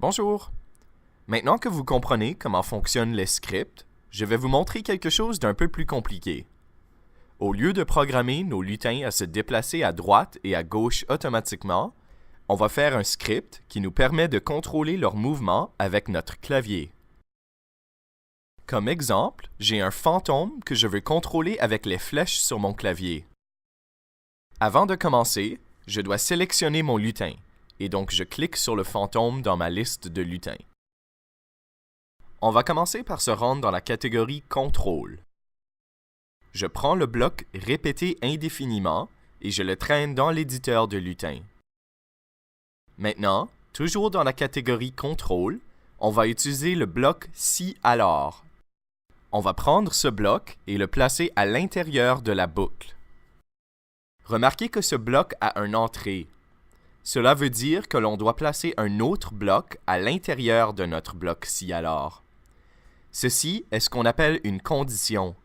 Bonjour! Maintenant que vous comprenez comment fonctionnent les scripts, je vais vous montrer quelque chose d'un peu plus compliqué. Au lieu de programmer nos lutins à se déplacer à droite et à gauche automatiquement, on va faire un script qui nous permet de contrôler leur mouvement avec notre clavier. Comme exemple, j'ai un fantôme que je veux contrôler avec les flèches sur mon clavier. Avant de commencer, je dois sélectionner mon lutin, et donc je clique sur le fantôme dans ma liste de lutins. On va commencer par se rendre dans la catégorie Contrôle. Je prends le bloc Répéter indéfiniment et je le traîne dans l'éditeur de lutin. Maintenant, toujours dans la catégorie Contrôle, on va utiliser le bloc Si alors. On va prendre ce bloc et le placer à l'intérieur de la boucle. Remarquez que ce bloc a une entrée. Cela veut dire que l'on doit placer un autre bloc à l'intérieur de notre bloc Si alors. Ceci est ce qu'on appelle une condition.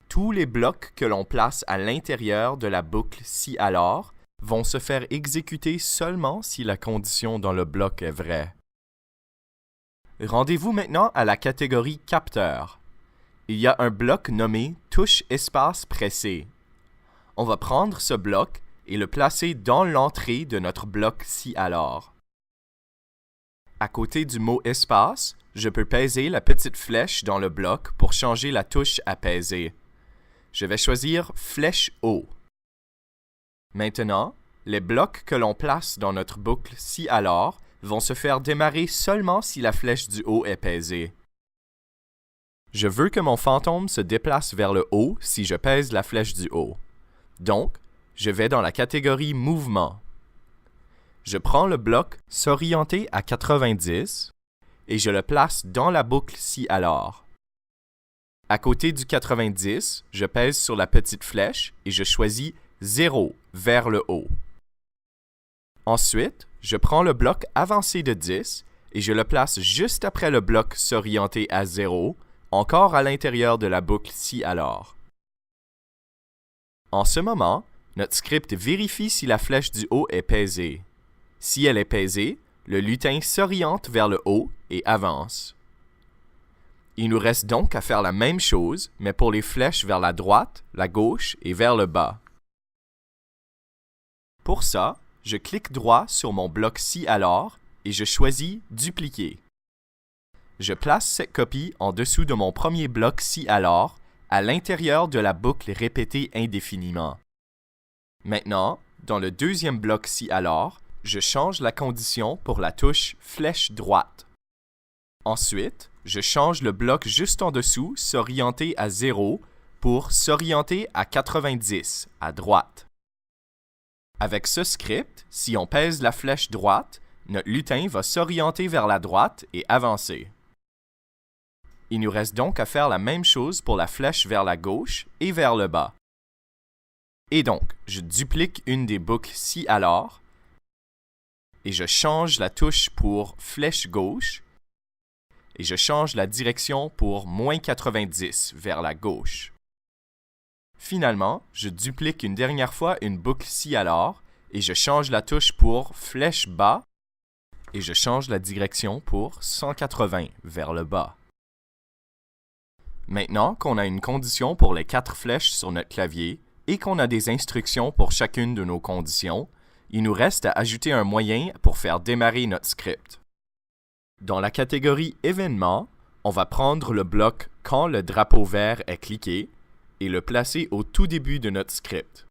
Tous les blocs que l'on place à l'intérieur de la boucle Si alors vont se faire exécuter seulement si la condition dans le bloc est vraie. Rendez-vous maintenant à la catégorie Capteur. Il y a un bloc nommé Touche espace pressé. On va prendre ce bloc et le placer dans l'entrée de notre bloc Si alors. À côté du mot espace, je peux peser la petite flèche dans le bloc pour changer la touche à peser. Je vais choisir Flèche haut. Maintenant, les blocs que l'on place dans notre boucle Si alors vont se faire démarrer seulement si la flèche du haut est pesée. Je veux que mon fantôme se déplace vers le haut si je pèse la flèche du haut. Donc, je vais dans la catégorie Mouvement. Je prends le bloc S'orienter à 90 et je le place dans la boucle Si alors. À côté du 90, je pèse sur la petite flèche et je choisis 0 vers le haut. Ensuite, je prends le bloc Avancer de 10 et je le place juste après le bloc S'orienter à 0, encore à l'intérieur de la boucle Si alors. En ce moment, notre script vérifie si la flèche du haut est pesée. Si elle est pesée, le lutin s'oriente vers le haut et avance. Il nous reste donc à faire la même chose, mais pour les flèches vers la droite, la gauche et vers le bas. Pour ça, je clique droit sur mon bloc Si alors et je choisis Dupliquer. Je place cette copie en dessous de mon premier bloc Si alors, à l'intérieur de la boucle Répéter indéfiniment. Maintenant, dans le deuxième bloc Si alors, je change la condition pour la touche Flèche droite. Ensuite, je change le bloc juste en dessous S'orienter à 0 pour S'orienter à 90 à droite. Avec ce script, si on pèse la flèche droite, notre lutin va s'orienter vers la droite et avancer. Il nous reste donc à faire la même chose pour la flèche vers la gauche et vers le bas. Et donc, je duplique une des boucles Si alors et je change la touche pour Flèche gauche et je change la direction pour moins 90 vers la gauche. Finalement, je duplique une dernière fois une boucle Si alors et je change la touche pour Flèche bas et je change la direction pour 180 vers le bas. Maintenant qu'on a une condition pour les 4 flèches sur notre clavier et qu'on a des instructions pour chacune de nos conditions, il nous reste à ajouter un moyen pour faire démarrer notre script. Dans la catégorie Événements, on va prendre le bloc Quand le drapeau vert est cliqué et le placer au tout début de notre script.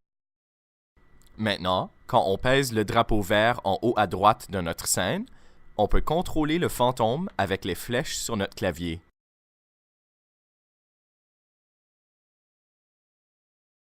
Maintenant, quand on pèse le drapeau vert en haut à droite de notre scène, on peut contrôler le fantôme avec les flèches sur notre clavier.